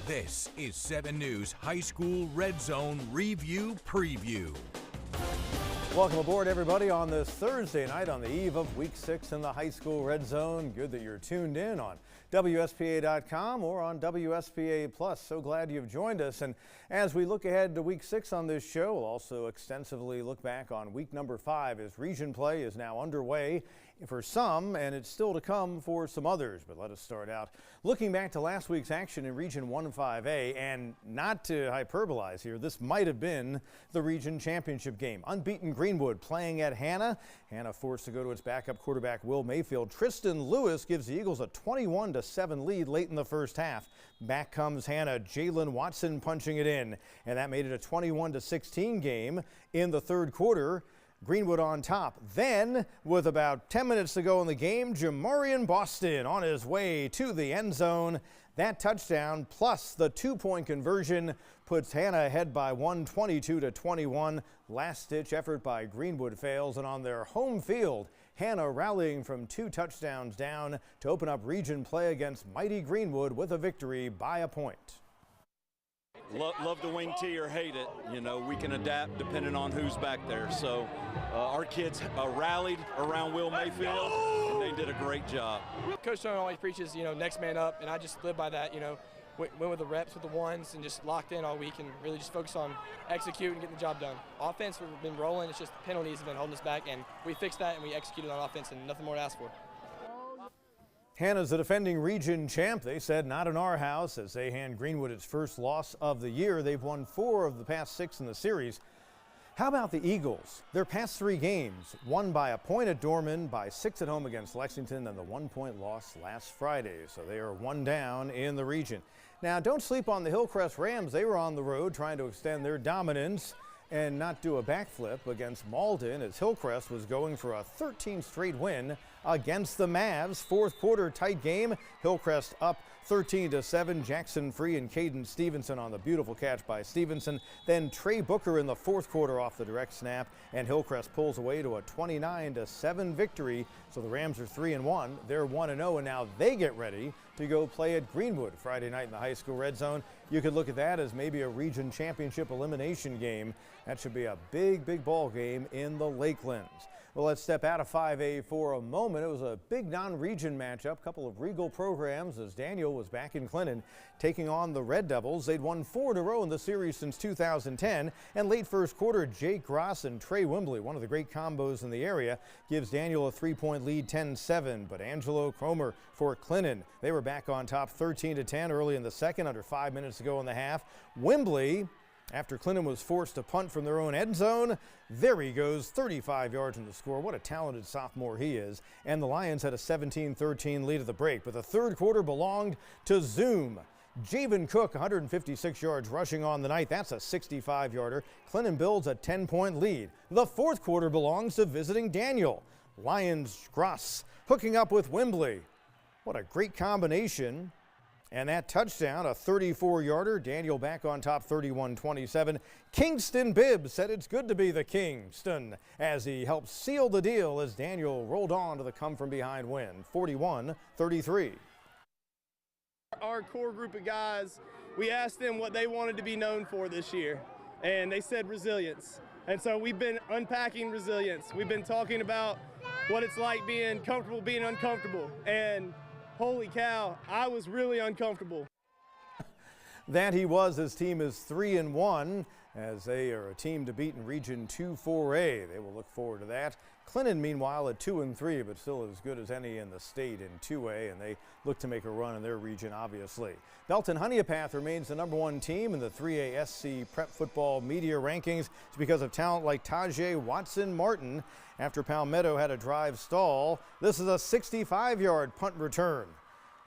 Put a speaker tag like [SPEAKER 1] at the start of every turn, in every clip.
[SPEAKER 1] This is 7 News High School Red Zone Review Preview.
[SPEAKER 2] Welcome aboard, everybody, on this Thursday night on the eve of Week 6 in the High School Red Zone. Good that you're tuned in on WSPA.com or on WSPA Plus. So glad you've joined us. And as we look ahead to Week 6 on this show, we'll also extensively look back on Week number 5 as region play is now underway for some, and it's still to come for some others. But let us start out looking back to last week's action in Region 1-5A, and not to hyperbolize here, this might have been the region championship game. Unbeaten Greenwood playing at Hanna. Hanna forced to go to its backup quarterback Will Mayfield. Tristan Lewis gives the Eagles a 21-7 lead late in the first half. Back comes Hanna. Jalen Watson punching it in, and that made it a 21-16 game in the third quarter. Greenwood on top. Then, with about 10 minutes to go in the game, Jamarian Boston on his way to the end zone. That touchdown plus the 2-point conversion puts Hanna ahead by 22-21. Last-ditch effort by Greenwood fails, and on their home field, Hanna rallying from 2 touchdowns down to open up region play against mighty Greenwood with a victory by a point.
[SPEAKER 3] Love to wing T or hate it. You know, we can adapt depending on who's back there. So our kids rallied around Will Mayfield, and they did a great job.
[SPEAKER 4] Coach Stone always preaches, next man up, and I just live by that. Went with the reps with the ones and just locked in all week and really just focused on executing and getting the job done. Offense, we've been rolling. It's just the penalties have been holding us back, and we fixed that and we executed on offense, and nothing more to ask for.
[SPEAKER 2] Hanna's the defending region champ. They said not in our house as they hand Greenwood its first loss of the year. They've won 4 of the past 6 in the series. How about the Eagles? Their past 3 games, won by a point at Dorman, by 6 at home against Lexington, and the 1-point loss last Friday. So they are 1 down in the region. Now, don't sleep on the Hillcrest Rams. They were on the road trying to extend their dominance and not do a backflip against Malden as Hillcrest was going for a 13th straight win against the Mavs. Fourth quarter tight game. Hillcrest up 13-7. Jackson Free and Caden Stevenson on the beautiful catch by Stevenson. Then Trey Booker in the fourth quarter off the direct snap, and Hillcrest pulls away to a 29-7 victory. So the Rams are 3-1. They're 1-0, and now they get ready to go play at Greenwood Friday night in the high school red zone. You could look at that as maybe a region championship elimination game. That should be a big ball game in the Lakelands. Well, let's step out of 5A for a moment. It was a big non-region matchup, couple of Regal programs as Daniel was back in Clinton taking on the Red Devils. They'd won 4 in a row in the series since 2010, and late first quarter, Jake Gross and Trey Wimbley, one of the great combos in the area, gives Daniel a 3-point lead, 10-7. But Angelo Cromer for Clinton, they were back on top 13-10 early in the second, under 5 minutes to go in the half. Wimbley, after Clinton was forced to punt from their own end zone, there he goes, 35 yards in the score. What a talented sophomore he is. And the Lions had a 17-13 lead at the break, but the third quarter belonged to Zoom. Javen Cook, 156 yards rushing on the night. That's a 65-yarder. Clinton builds a 10-point lead. The fourth quarter belongs to visiting Daniel. Lions Gross hooking up with Wimbley. What a great combination. And that touchdown, a 34-yarder. Daniel back on top, 31-27. Kingston Bibb said it's good to be the Kingston as he helped seal the deal as Daniel rolled on to the come-from-behind win, 41-33.
[SPEAKER 5] Our core group of guys, we asked them what they wanted to be known for this year, and they said resilience. And so we've been unpacking resilience. We've been talking about what it's like being comfortable, being uncomfortable, and holy cow, I was really uncomfortable.
[SPEAKER 2] That he was. His team is 3-1 as they are a team to beat in Region 2-4A. They will look forward to that. Clinton, meanwhile, at 2-3, but still as good as any in the state in 2A, and they look to make a run in their region, obviously. Belton Honeypath remains the #1 team in the 3A SC Prep Football Media Rankings. It's because of talent like Tajay Watson-Martin. After Palmetto had a drive stall, this is a 65-yard punt return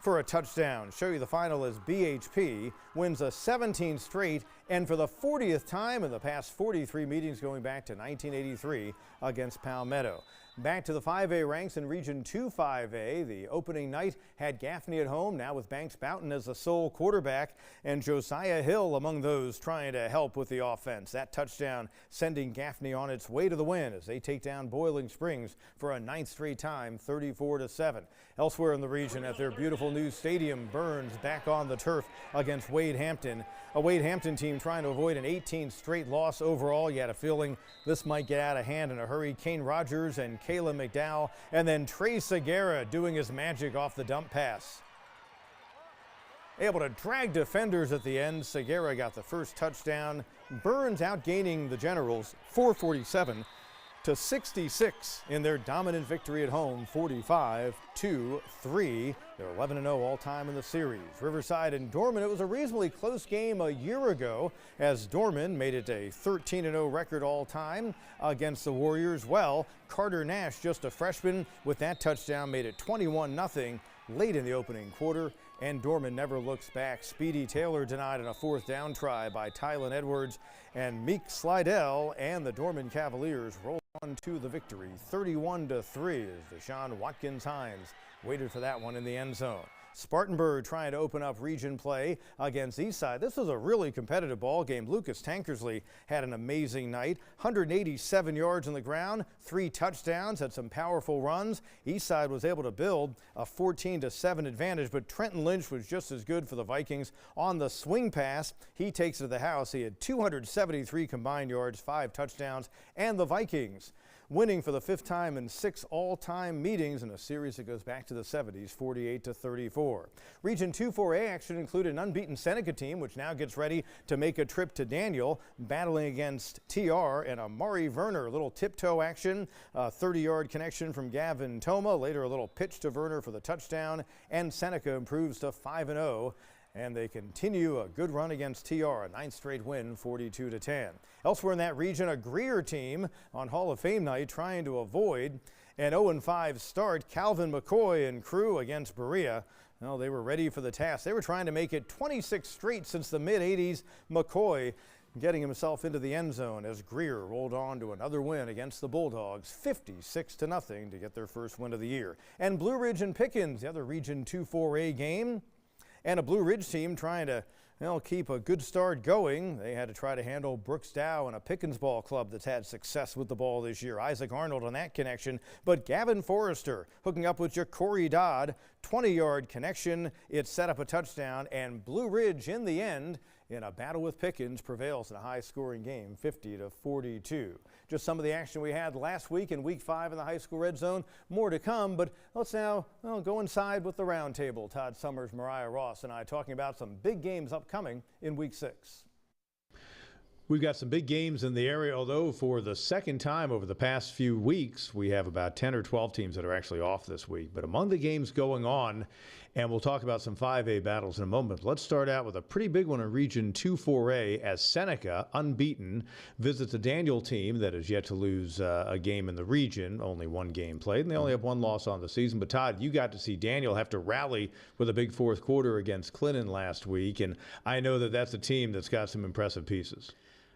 [SPEAKER 2] for a touchdown. Show you the final as BHP wins a 17th straight, and for the 40th time in the past 43 meetings going back to 1983 against Palmetto. Back to the 5A ranks in Region 2 5A. The opening night had Gaffney at home, now with Banks Boughton as the sole quarterback, and Josiah Hill among those trying to help with the offense. That touchdown sending Gaffney on its way to the win as they take down Boiling Springs for a 9th straight time, 34-7. Elsewhere in the region at their beautiful new stadium, Burns back on the turf against Wade Hampton. A Wade Hampton team trying to avoid an 18th straight loss overall. You had a feeling this might get out of hand in a hurry. Kane Rogers and Kayla McDowell, and then Trey Segura doing his magic off the dump pass. Able to drag defenders at the end. Segura got the first touchdown. Burns outgaining the Generals 447 to 66 in their dominant victory at home, 45-3. They're 11-0 all time in the series. Riverside and Dorman, it was a reasonably close game a year ago as Dorman made it a 13-0 record all time against the Warriors. Well, Carter Nash, just a freshman, with that touchdown made it 21-0 late in the opening quarter, and Dorman never looks back. Speedy Taylor denied on a 4th down try by Tylen Edwards, and Meek Slidell and the Dorman Cavaliers rolled on to the victory, 31-3 as Deshaun Watkins-Hines waited for that one in the end zone. Spartanburg trying to open up region play against Eastside. This was a really competitive ball game. Lucas Tankersley had an amazing night. 187 yards on the ground, 3 touchdowns, had some powerful runs. Eastside was able to build a 14-7 advantage, but Trenton Lynch was just as good for the Vikings on the swing pass. He takes it to the house. He had 273 combined yards, 5 touchdowns, and the Vikings winning for the 5th time in 6 all-time meetings in a series that goes back to the 70s, 48-34. Region 2 4A action included an unbeaten Seneca team, which now gets ready to make a trip to Daniel, battling against TR and Amari Verner. A little tiptoe action, a 30-yard connection from Gavin Toma. Later, a little pitch to Verner for the touchdown, and Seneca improves to 5-0. And they continue a good run against TR, a 9th straight win, 42-10. Elsewhere in that region, a Greer team on Hall of Fame night trying to avoid an 0-5 start. Calvin McCoy and crew against Berea. Well, they were ready for the task. They were trying to make it 26 straight since the mid-80s. McCoy getting himself into the end zone as Greer rolled on to another win against the Bulldogs, 56-0 to get their first win of the year. And Blue Ridge and Pickens, the other Region 2 4A game. And a Blue Ridge team trying to keep a good start going. They had to try to handle Brooks Dow and a Pickens ball club that's had success with the ball this year. Isaac Arnold on that connection, but Gavin Forrester hooking up with Ja'Cory Dodd, 20-yard connection. It set up a touchdown, and Blue Ridge in the end, in a battle with Pickens, prevails in a high-scoring game, 50-42. Just some of the action we had last week in Week 5 in the high school red zone. More to come, but let's now go inside with the roundtable. Todd Summers, Mariah Ross, and I talking about some big games upcoming in Week 6.
[SPEAKER 6] We've got some big games in the area, although for the second time over the past few weeks, we have about 10 or 12 teams that are actually off this week. But among the games going on, and we'll talk about some 5A battles in a moment. Let's start out with a pretty big one in Region 2 4A as Seneca, unbeaten, visits a Daniel team that has yet to lose a game in the region. Only one game played, and they only have one loss on the season. But Todd, you got to see Daniel have to rally with a big 4th quarter against Clinton last week, and I know that that's a team that's got some impressive pieces.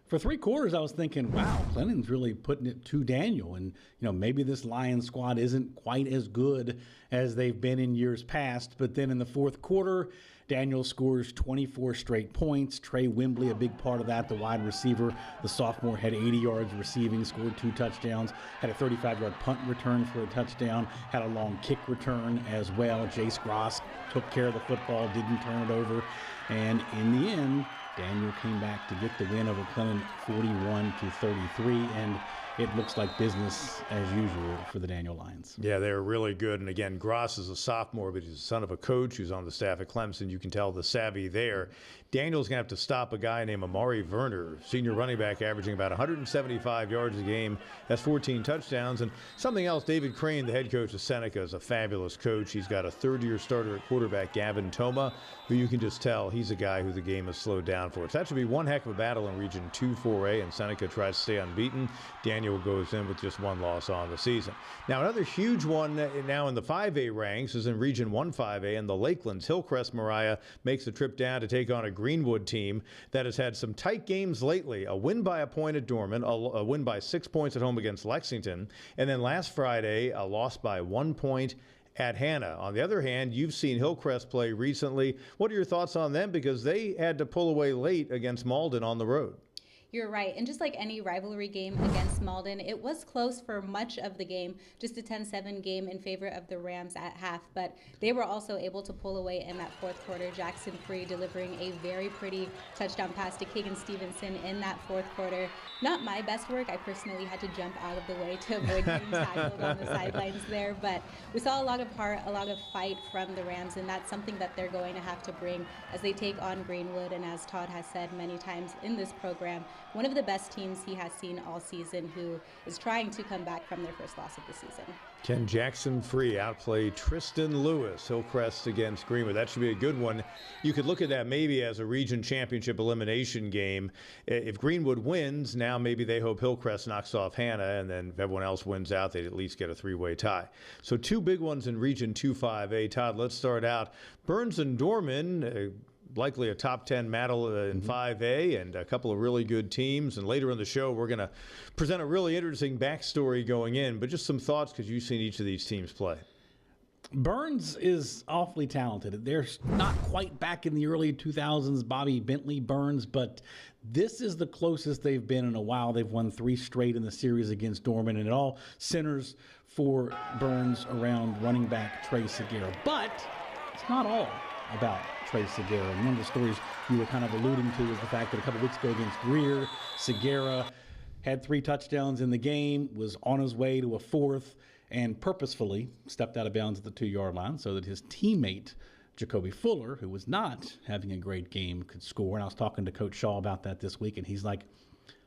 [SPEAKER 7] For 3 quarters, I was thinking, wow, Clinton's really putting it to Daniel. And, maybe this Lions squad isn't quite as good as they've been in years past. But then in the 4th quarter, Daniel scores 24 straight points. Trey Wembley, a big part of that, the wide receiver. The sophomore had 80 yards receiving, scored 2 touchdowns, had a 35-yard punt return for a touchdown, had a long kick return as well. Jace Gross took care of the football, didn't turn it over. And in the end, Daniel came back to get the win over Clinton, 41-33, and it looks like business as usual for the Daniel Lions.
[SPEAKER 6] Yeah, they're really good. And again, Gross is a sophomore, but he's the son of a coach who's on the staff at Clemson. You can tell the savvy there. Daniel's going to have to stop a guy named Amari Verner, senior running back, averaging about 175 yards a game. That's 14 touchdowns. And something else, David Crane, the head coach of Seneca, is a fabulous coach. He's got a 3rd-year starter at quarterback, Gavin Toma, who you can just tell he's a guy who the game has slowed down for. So that should be one heck of a battle in Region 2 4A, and Seneca tries to stay unbeaten. Daniel Daniel goes in with just one loss on the season. Now, another huge one now in the 5A ranks is in Region 1 5A, and the Lakelands. Hillcrest Mariah makes a trip down to take on a Greenwood team that has had some tight games lately. A win by a point at Dorman, a win by 6 points at home against Lexington, and then last Friday, a loss by 1 point at Hannah. On the other hand, you've seen Hillcrest play recently. What are your thoughts on them? Because they had to pull away late against Malden on the road.
[SPEAKER 8] You're right. And just like any rivalry game against Malden, it was close for much of the game, just a 10-7 game in favor of the Rams at half. But they were also able to pull away in that fourth quarter. Jackson Free delivering a very pretty touchdown pass to Kagan Stevenson in that fourth quarter. Not my best work. I personally had to jump out of the way to avoid getting tackled on the sidelines there. But we saw a lot of heart, a lot of fight from the Rams, and that's something that they're going to have to bring as they take on Greenwood. And as Todd has said many times in this program, one of the best teams he has seen all season, who is trying to come back from their first loss of the season.
[SPEAKER 6] Can Jackson Free outplay Tristan Lewis? Hillcrest against Greenwood. That should be a good one. You could look at that maybe as a region championship elimination game. If Greenwood wins, now maybe they hope Hillcrest knocks off Hannah, and then if everyone else wins out, they'd at least get a three-way tie. So two big ones in Region 2-5A. Todd, let's start out. Burns and Dorman, likely a top 10 battle in 5A, and a couple of really good teams. And later in the show, we're going to present a really interesting backstory going in, but just some thoughts because you've seen each of these teams play.
[SPEAKER 7] Burns is awfully talented. They're not quite back in the early 2000s, Bobby Bentley Burns, but this is the closest they've been in a while. They've won 3 straight in the series against Dorman, and it all centers for Burns around running back Trey Segura. But it's not all about Trey Segura. And one of the stories you were kind of alluding to is the fact that a couple weeks ago against Greer, Segura had 3 touchdowns in the game, was on his way to a 4th, and purposefully stepped out of bounds at the 2-yard line so that his teammate, Jacoby Fuller, who was not having a great game, could score. And I was talking to Coach Shaw about that this week, and he's like,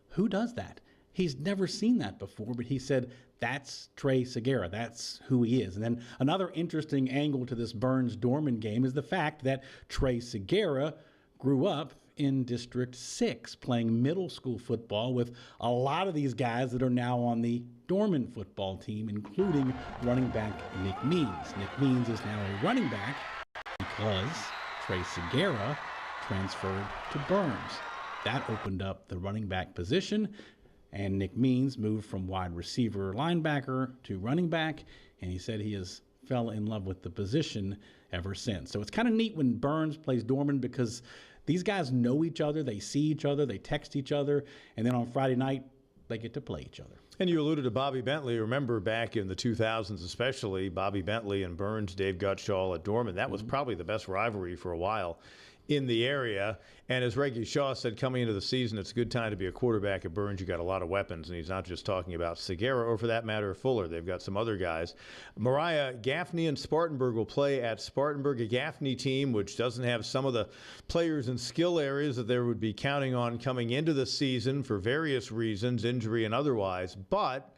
[SPEAKER 7] who does that? He's never seen that before, but he said, that's Trey Segura. That's who he is. And then another interesting angle to this Burns-Dorman game is the fact that Trey Segura grew up in District 6, playing middle school football with a lot of these guys that are now on the Dorman football team, including running back Nick Means. Nick Means is now a running back because Trey Segura transferred to Burns. That opened up the running back position, and Nick Means moved from wide receiver linebacker to running back, and he said he has fell in love with the position ever since. So it's kind of neat when Burns plays Dorman because these guys know each other, they see each other, they text each other, and then on Friday night, they get to play each other.
[SPEAKER 6] And you alluded to Bobby Bentley. Remember back in the 2000s especially, Bobby Bentley and Burns, Dave Gutschall at Dorman. That was probably the best rivalry for a while in the area. And as Reggie Shaw said, coming into the season, it's a good time to be a quarterback at Burns. You got a lot of weapons, and he's not just talking about Segura or, for that matter, Fuller. They've got some other guys. Mariah, Gaffney and Spartanburg will play at Spartanburg, a Gaffney team which doesn't have some of the players and skill areas that they would be counting on coming into the season for various reasons, injury and otherwise. But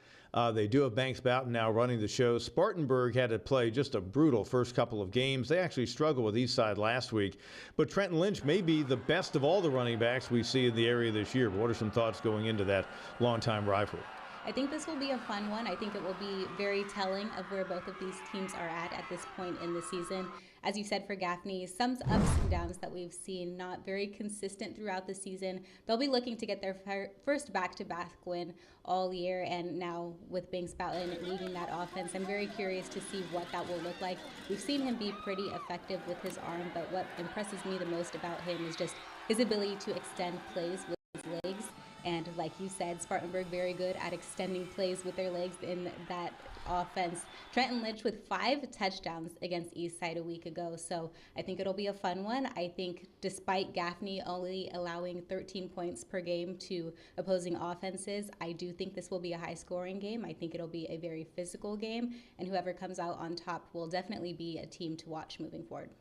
[SPEAKER 6] they do have Banks Boughton now running the show. Spartanburg had to play just a brutal first couple of games. They actually struggled with Eastside last week. But Trenton Lynch may be the best of all the running backs we see in the area this year. But what are some thoughts going into that longtime rivalry?
[SPEAKER 8] I think this will be a fun one. I think it will be very telling of where both of these teams are at this point in the season. As you said, for Gaffney, some ups and downs that we've seen, not very consistent throughout the season. They'll be looking to get their first back-to-back win all year, and now with Banks Boughton leading that offense, I'm very curious to see what that will look like. We've seen him be pretty effective with his arm, but what impresses me the most about him is just his ability to extend plays with his legs. And like you said, Spartanburg very good at extending plays with their legs in that offense. Trenton Lynch with 5 touchdowns against Eastside a week ago, so I think it'll be a fun one. I think despite Gaffney only allowing 13 points per game to opposing offenses, I do think this will be a high-scoring game. I think it'll be a very physical game, and whoever comes out on top will definitely be a team to watch moving forward.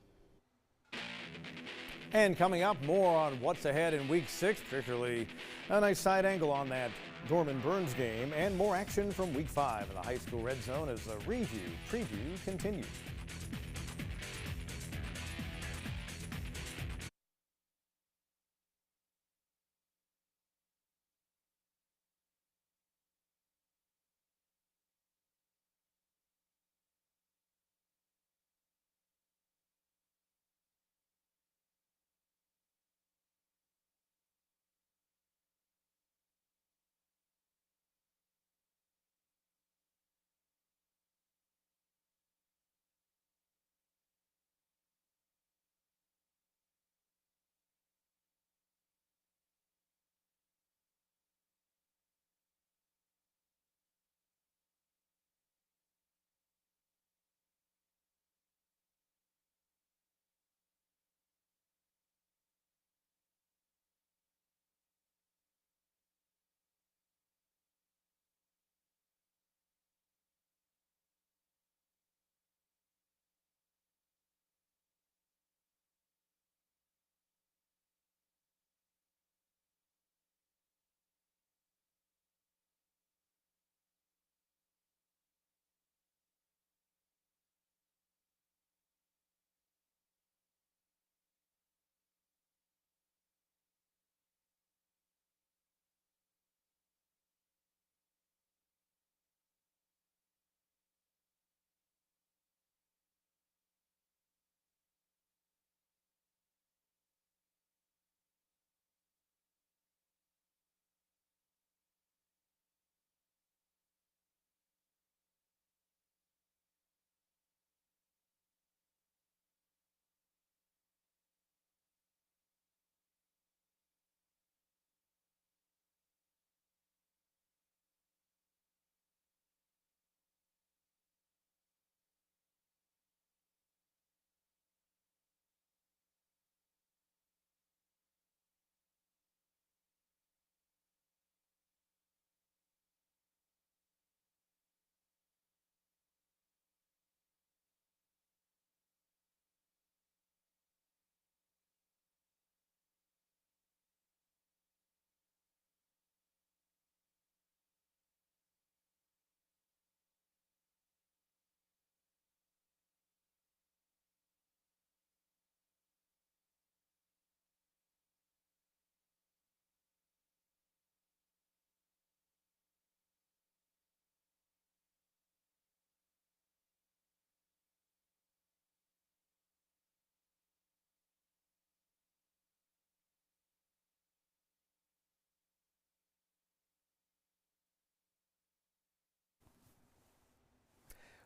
[SPEAKER 2] And coming up, more on what's ahead in Week 6, particularly a nice side angle on that Dorman-Burns game, and more action from Week 5 in the high school red zone as the preview continues.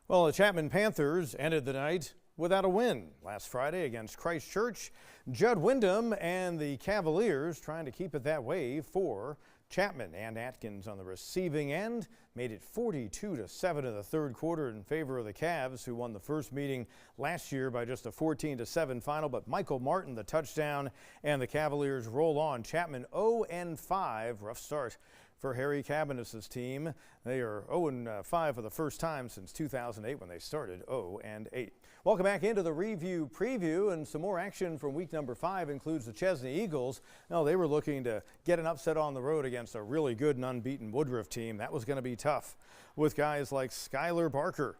[SPEAKER 2] Well, the Chapman Panthers ended the night without a win last Friday against Christ Church. Judd Wyndham and the Cavaliers trying to keep it that way for Chapman. And Atkins on the receiving end made it 42-7 in the third quarter in favor of the Cavs, who won the first meeting last year by just a 14-7 final. But Michael Martin, the touchdown, and the Cavaliers roll on. Chapman 0-5, rough start for Harry Cabinet's team. They are 0-5 for the first time since 2008 when they started 0-8. Welcome back into the review preview, and some more action from week number 5 includes the Chesney Eagles. Now, they were looking to get an upset on the road against a really good and unbeaten Woodruff team. That was going to be tough with guys like Skylar Barker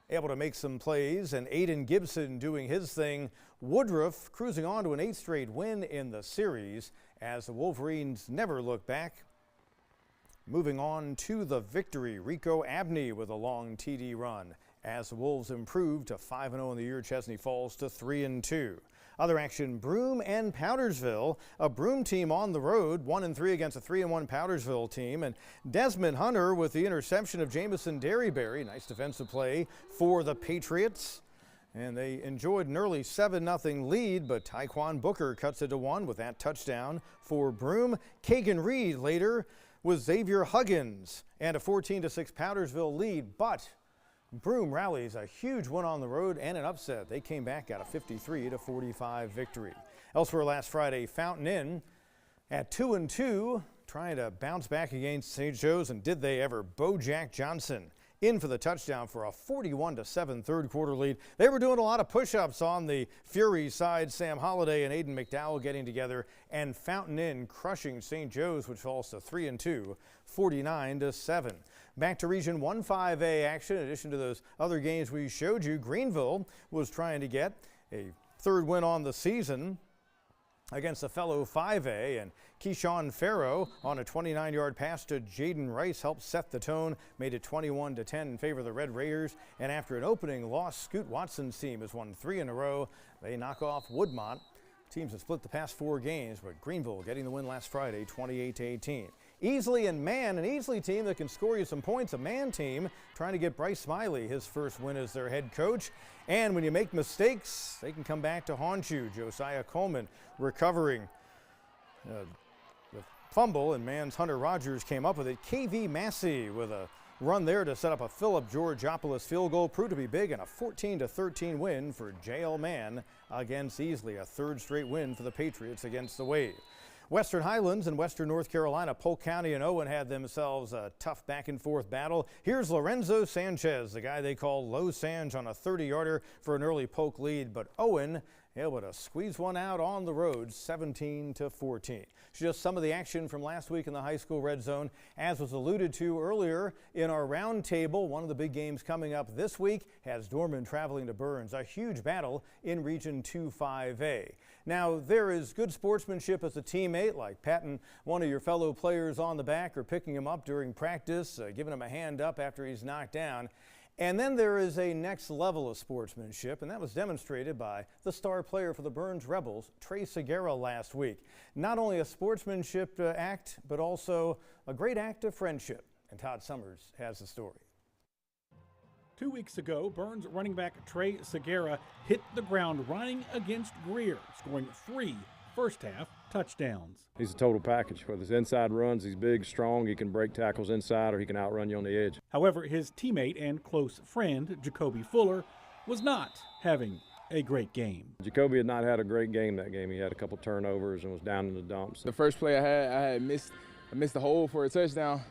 [SPEAKER 2] able to make some plays and Aiden Gibson doing his thing. Woodruff cruising on to an 8th straight win in the series as the Wolverines never look back. Moving on to the victory, Rico Abney with a long TD run. As the Wolves improve to 5-0 in the year, Chesney falls to 3-2. Other action, Broome and Powdersville. A Broome team on the road, 1-3 against a 3-1 Powdersville team. And Desmond Hunter with the interception of Jamison Derryberry. Nice defensive play for the Patriots. And they enjoyed an early 7-0 lead, but Tyquan Booker cuts it to 1 with that touchdown for Broome. Kagan Reed later with Xavier Huggins and a 14-6 Powdersville lead, but Broome rallies a huge win on the road and an upset. They came back, got a 53-45 victory. Elsewhere last Friday, Fountain Inn at 2-2, trying to bounce back against St. Joe's, and did they ever. Bo Jack Johnson in for the touchdown for a 41-7 third quarter lead. They were doing a lot of push-ups on the Fury side. Sam Holliday and Aiden McDowell getting together, and Fountain Inn crushing St. Joe's, which falls to 3-2, 49-7. Back to Region 1-5A action. In addition to those other games we showed you, Greenville was trying to get a third win on the season against a fellow 5A, and Keyshawn Farrow on a 29-yard pass to Jaden Rice helped set the tone, made it 21-10 in favor of the Red Raiders. And after an opening loss, Scoot Watson's team has won 3 in a row. They knock off Woodmont. Teams have split the past 4 games, but Greenville getting the win last Friday, 28-18. Easley and Man, an Easley team that can score you some points. A Man team trying to get Bryce Smiley his first win as their head coach. And when you make mistakes, they can come back to haunt you. Josiah Coleman recovering the fumble, and Man's Hunter Rogers came up with it. KV Massey with a run there to set up a Philip Georgopoulos field goal. Proved to be big, and a 14-13 win for JL Man against Easley. A third straight win for the Patriots against the Wave. Western Highlands and Western North Carolina, Polk County and Owen had themselves a tough back-and-forth battle. Here's Lorenzo Sanchez, the guy they call Low Sanj, on a 30-yarder for an early Polk lead, but Owen able to squeeze one out on the road, 17-14. Just some of the action from last week in the high school red zone. As was alluded to earlier in our roundtable, one of the big games coming up this week has Dorman traveling to Burns, a huge battle in Region 2-5A. Now, there is good sportsmanship as a teammate, like patting one of your fellow players on the back or picking him up during practice, giving him a hand up after he's knocked down. And then there is a next level of sportsmanship, and that was demonstrated by the star player for the Burns Rebels, Trey Segura, last week. Not only a sportsmanship act, but also a great act of friendship. And Todd Summers has the story.
[SPEAKER 7] 2 weeks ago, Burns running back Trey Segura hit the ground running against Greer, scoring 3 first-half touchdowns.
[SPEAKER 9] He's a total package. With his inside runs, he's big, strong, he can break tackles inside, or he can outrun you on the edge.
[SPEAKER 7] However, his teammate and close friend, Jacoby Fuller, was not having a great game.
[SPEAKER 9] Jacoby had not had a great game that game. He had a couple turnovers and was down in the dumps.
[SPEAKER 10] The first play I had missed the hole for a touchdown,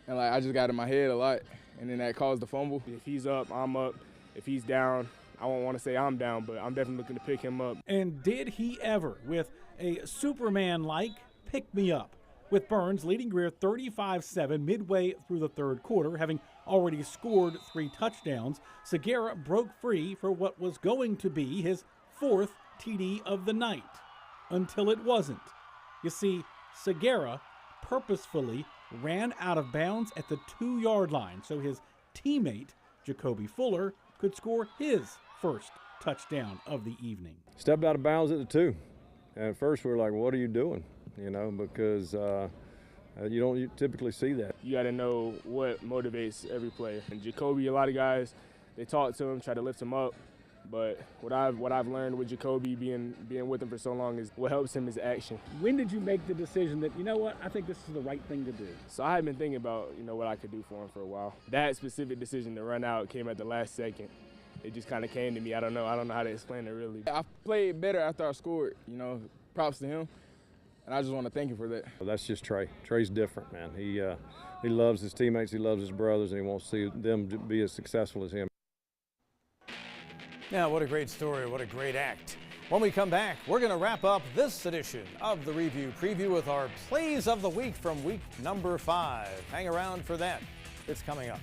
[SPEAKER 10] and I just got in my head a lot, and then that caused the fumble. If he's up, I'm up. If he's down, I won't want to say I'm down, but I'm definitely looking to pick him up.
[SPEAKER 7] And did he ever, with a Superman-like pick-me-up, with Burns leading Greer 35-7 midway through the third quarter, having already scored 3 touchdowns. Segura broke free for what was going to be his 4th TD of the night, until it wasn't. You see, Segura purposefully ran out of bounds at the 2-yard line, so his teammate, Jacoby Fuller, could score his first touchdown of the evening.
[SPEAKER 9] Stepped out of bounds at the 2. And at first we were like, what are you doing? You know, because you don't typically see that.
[SPEAKER 10] You got to know what motivates every player. And Jacoby, a lot of guys, they talk to him, try to lift him up. But what I've learned with Jacoby being with him for so long is what helps him is action.
[SPEAKER 7] When did you make the decision that, you know what, I think this is the right thing to do?
[SPEAKER 10] So I had been thinking about, what I could do for him for a while. That specific decision to run out came at the last second. It just kind of came to me. I don't know how to explain it really. I played better after I scored, props to him. And I just want to thank him for that.
[SPEAKER 9] Well, that's just Trey. Trey's different, man. He loves his teammates, he loves his brothers, and he wants to see them be as successful as him.
[SPEAKER 2] Now, what a great story, what a great act. When we come back, we're going to wrap up this edition of the Review Preview with our Plays of the Week from week number 5. Hang around for that. It's coming up.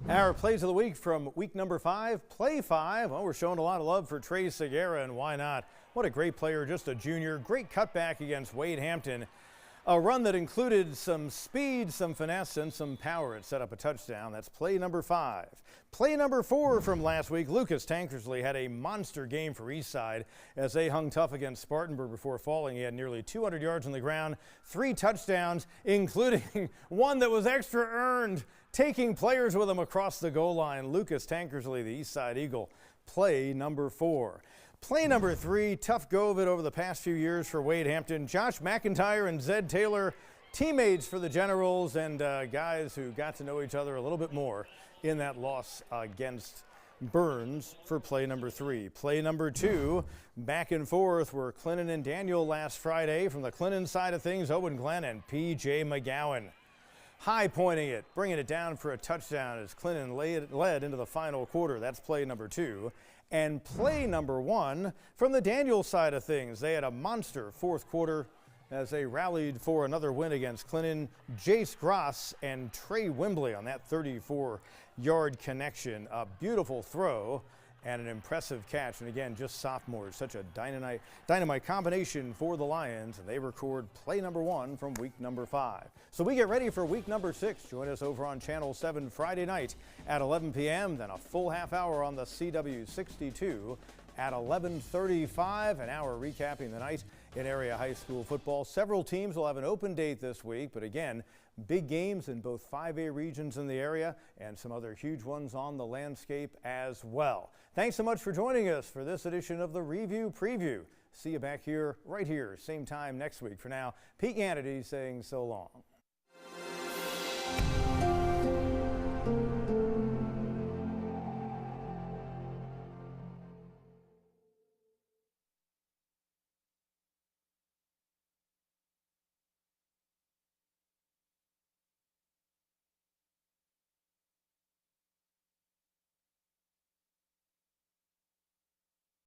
[SPEAKER 2] Our Plays of the Week from week number 5, Play 5. Well, we're showing a lot of love for Trey Segura, and why not? What a great player, just a junior. Great cutback against Wade Hampton. A run that included some speed, some finesse, and some power. It set up a touchdown. That's play number 5. Play number 4 from last week. Lucas Tankersley had a monster game for Eastside as they hung tough against Spartanburg before falling. He had nearly 200 yards on the ground, 3 touchdowns, including one that was extra earned, taking players with him across the goal line. Lucas Tankersley, the Eastside Eagle, play number 4. Play number 3, tough go of it over the past few years for Wade Hampton. Josh McIntyre and Zed Taylor, teammates for the Generals and guys who got to know each other a little bit more in that loss against Burns for play number 3. Play number 2, back and forth were Clinton and Daniel last Friday. From the Clinton side of things, Owen Glenn and P.J. McGowan. High pointing it, bringing it down for a touchdown as Clinton led into the final quarter. That's play number 2. And play number 1 from the Daniel side of things. They had a monster fourth quarter as they rallied for another win against Clinton. Jace Gross and Trey Wembley on that 34-yard connection. A beautiful throw and an impressive catch. And again, just sophomores. Such a dynamite combination for the Lions. And they record play number 1 from week number 5. So we get ready for week number 6. Join us over on Channel 7 Friday night at 11 p.m. Then a full half hour on the CW62 at 11:35. An hour recapping the night in area high school football. Several teams will have an open date this week, but again, big games in both 5A regions in the area and some other huge ones on the landscape as well. Thanks so much for joining us for this edition of the Review Preview. See you back here, right here, same time next week. For now, Pete Yanity saying so long.